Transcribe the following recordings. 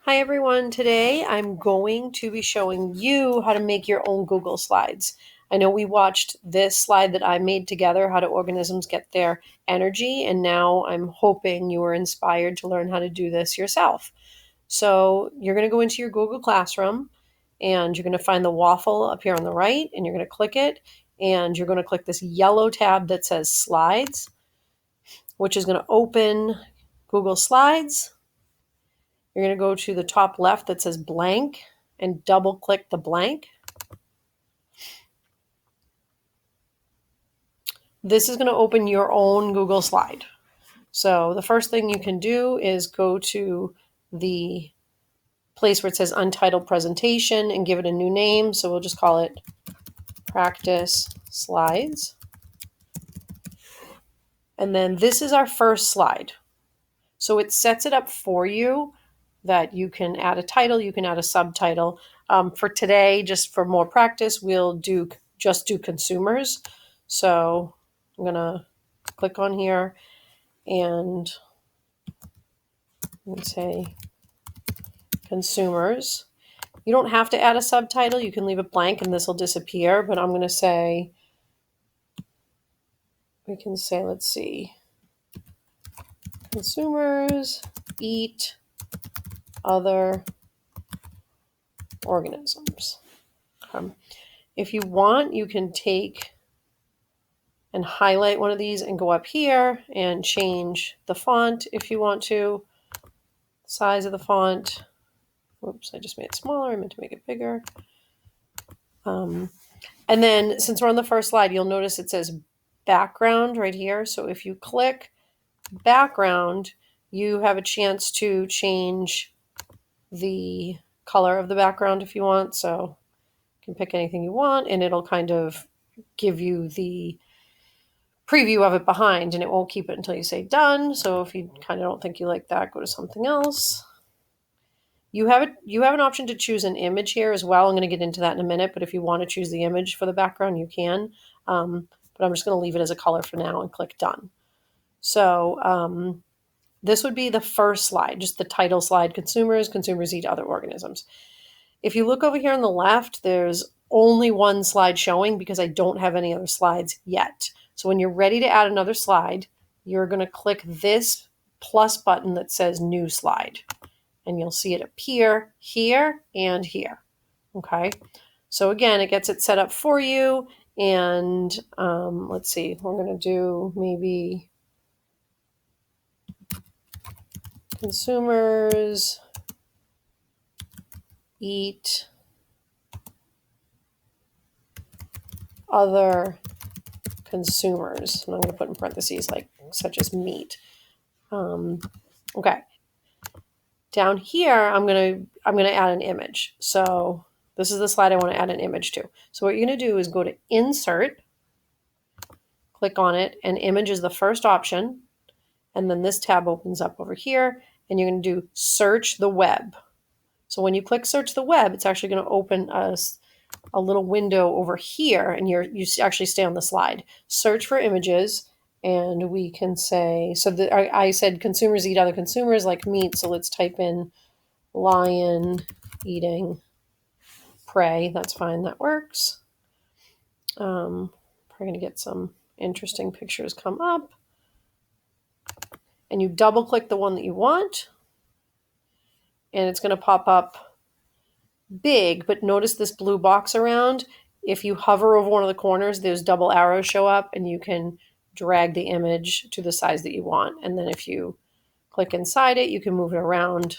Hi everyone, today I'm going to be showing you how to make your own Google Slides. I know we watched this slide that I made together, how do organisms get their energy, and now I'm hoping you are inspired to learn how to do this yourself. So you're going to go into your Google Classroom and you're going to find the waffle up here on the right and you're going to click it and you're going to click this yellow tab that says Slides, which is going to open Google Slides. You're going to go to the top left that says blank and double click the blank. This is going to open your own Google slide. So the first thing you can do is go to the place where it says Untitled Presentation and give it a new name. So we'll just call it Practice Slides. And then this is our first slide. So it sets it up for you that you can add a title, you can add a subtitle. For today, just for more practice, we'll just do consumers. So I'm gonna click on here and say consumers. You don't have to add a subtitle, you can leave it blank and this will disappear, but I'm gonna say, let's see, consumers eat other organisms. If you want, you can take and highlight one of these and go up here and change the font if you want to, size of the font. Whoops, I just made it smaller. I meant to make it bigger. And then since we're on the first slide, you'll notice it says background right here. So if you click background, you have a chance to change the color of the background if you want. So you can pick anything you want and it'll kind of give you the preview of it behind and it won't keep it until you say done. So if you kind of don't think you like that, go to something else. You have an option to choose an image here as well. I'm going to get into that in a minute, but if you want to choose the image for the background, you can. But I'm just going to leave it as a color for now and click done. So this would be the first slide, just the title slide, consumers eat other organisms. If you look over here on the left, there's only one slide showing because I don't have any other slides yet. So when you're ready to add another slide, you're going to click this plus button that says new slide. And you'll see it appear here and here. Okay. So again, it gets it set up for you. And let's see, we're going to do maybe consumers eat other consumers. And I'm going to put in parentheses like such as meat. Okay. Down here, I'm going to add an image. So this is the slide I want to add an image to. So what you're going to do is go to Insert, click on it, and Image is the first option. And then this tab opens up over here, and you're going to do Search the Web. So when you click Search the Web, it's actually going to open a little window over here, and you actually stay on the slide. Search for images. And we can say, so I said consumers eat other consumers like meat. So let's type in lion eating prey. That's fine. That works. We're going to get some interesting pictures come up. And you double click the one that you want. And it's going to pop up big. But notice this blue box around. If you hover over one of the corners, those double arrows show up and you can drag the image to the size that you want. And then if you click inside it, you can move it around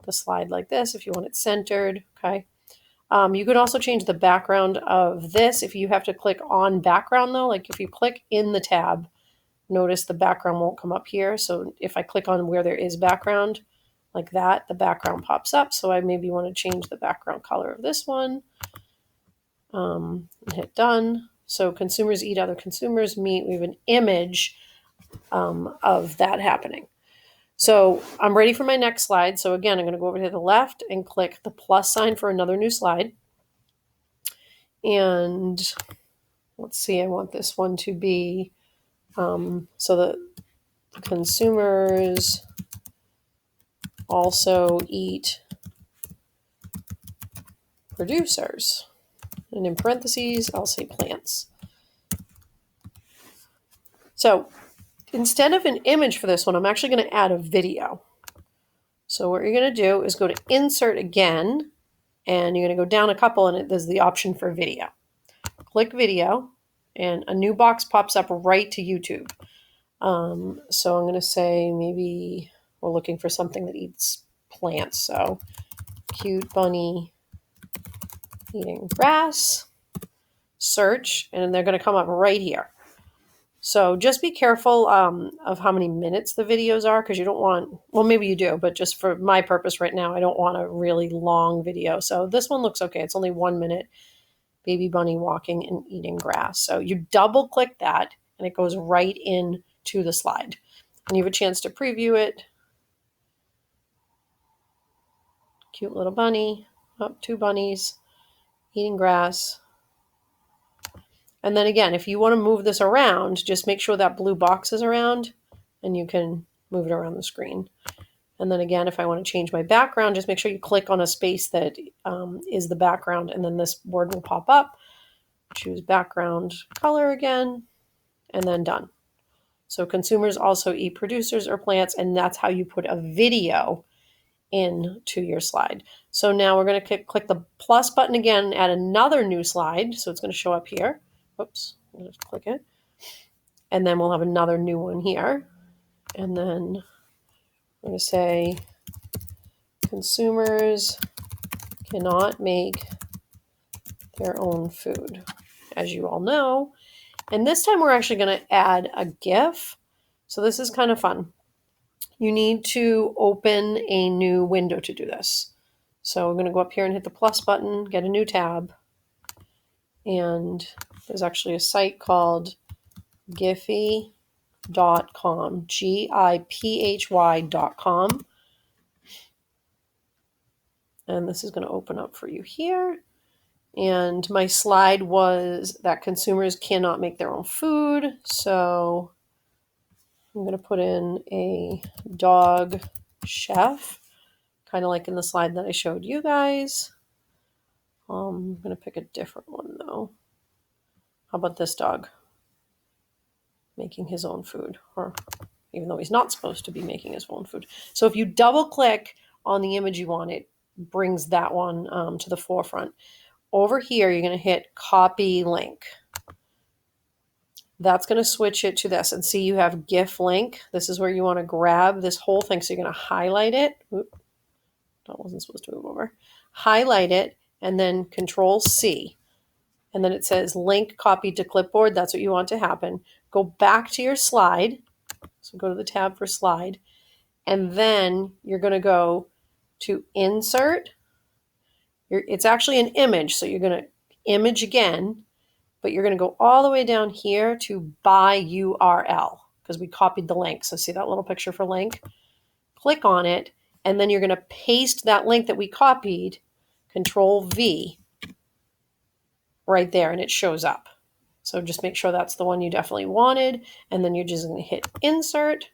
the slide like this if you want it centered. Okay. You can also change the background of this. If you have to click on background though, like if you click in the tab, notice the background won't come up here. So if I click on where there is background like that, the background pops up. So I maybe want to change the background color of this one and hit done. So consumers eat other consumers meat. We have an image of that happening. So I'm ready for my next slide. So again, I'm going to go over to the left and click the plus sign for another new slide. And let's see, I want this one to be, so the consumers also eat producers. And in parentheses, I'll say plants. So instead of an image for this one, I'm actually going to add a video. So what you're going to do is go to Insert again, and you're going to go down a couple, and there's the option for video. Click video, and a new box pops up right to YouTube. So I'm going to say maybe we're looking for something that eats plants. So cute bunny eating grass. Search, and they're going to come up right here. So just be careful of how many minutes the videos are, because you don't want, well, maybe you do, but just for my purpose right now, I don't want a really long video. So this one looks okay. It's only 1 minute. Baby bunny walking and eating grass. So you double click that, and it goes right into the slide. And you have a chance to preview it. Cute little bunny. Oh, 2 bunnies eating grass. And then again, if you want to move this around, just make sure that blue box is around, and you can move it around the screen. And then again, if I want to change my background, just make sure you click on a space that is the background, and then this word will pop up. Choose background color again, and then done. So consumers also eat producers or plants, and that's how you put a video into your slide. So now we're going to click the plus button again and add another new slide. So it's going to show up here. Whoops, I'll just click it. And then we'll have another new one here. And then I'm going to say consumers cannot make their own food, as you all know. And this time we're actually going to add a GIF. So this is kind of fun. You need to open a new window to do this. So we're going to go up here and hit the plus button, get a new tab. And there's actually a site called giphy.com, giphy.com. And this is going to open up for you here. And my slide was that consumers cannot make their own food. So I'm going to put in a dog chef, kind of like in the slide that I showed you guys. I'm going to pick a different one though. How about this dog making his own food, or even though he's not supposed to be making his own food. So if you double click on the image you want, it brings that one to the forefront. Over here, you're going to hit copy link. That's going to switch it to this, and see you have GIF link. This is where you want to grab this whole thing. So you're going to highlight it. Oop, that wasn't supposed to move over. Highlight it, and then Control C. And then it says link copied to clipboard. That's what you want to happen. Go back to your slide. So go to the tab for slide. And then you're going to go to insert. It's actually an image. So you're going to image again. But you're going to go all the way down here to by URL, because we copied the link. So see that little picture for link? Click on it. And then you're going to paste that link that we copied. Control V. Right there, and it shows up. So just make sure that's the one you definitely wanted, and then you're just going to hit insert,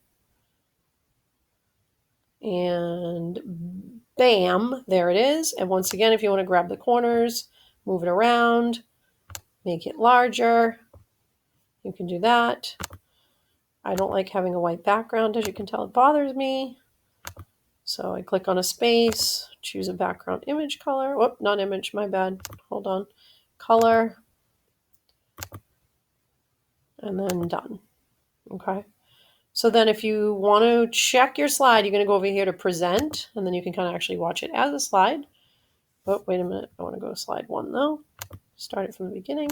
and bam, there it is. And once again, if you want to grab the corners, move it around, make it larger, you can do that. I don't like having a white background, as you can tell. It bothers me. So I click on a space, choose a background image color. Whoop, not image, my bad. Hold on. Color, and then done. Okay. So then if you want to check your slide, you're going to go over here to present, and then you can kind of actually watch it as a slide. Oh, wait a minute. I want to go to slide 1 though. Start it from the beginning.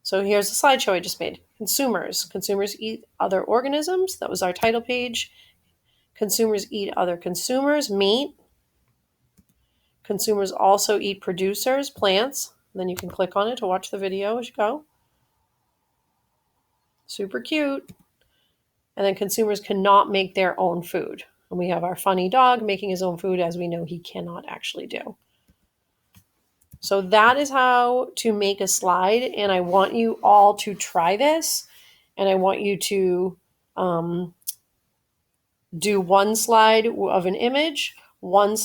So here's the slideshow I just made. Consumers. Consumers eat other organisms. That was our title page. Consumers eat other consumers, meat. Consumers also eat producers, plants. And then you can click on it to watch the video as you go. Super cute. And then consumers cannot make their own food. And we have our funny dog making his own food, as we know he cannot actually do. So that is how to make a slide. And I want you all to try this. And I want you to do one slide of an image, one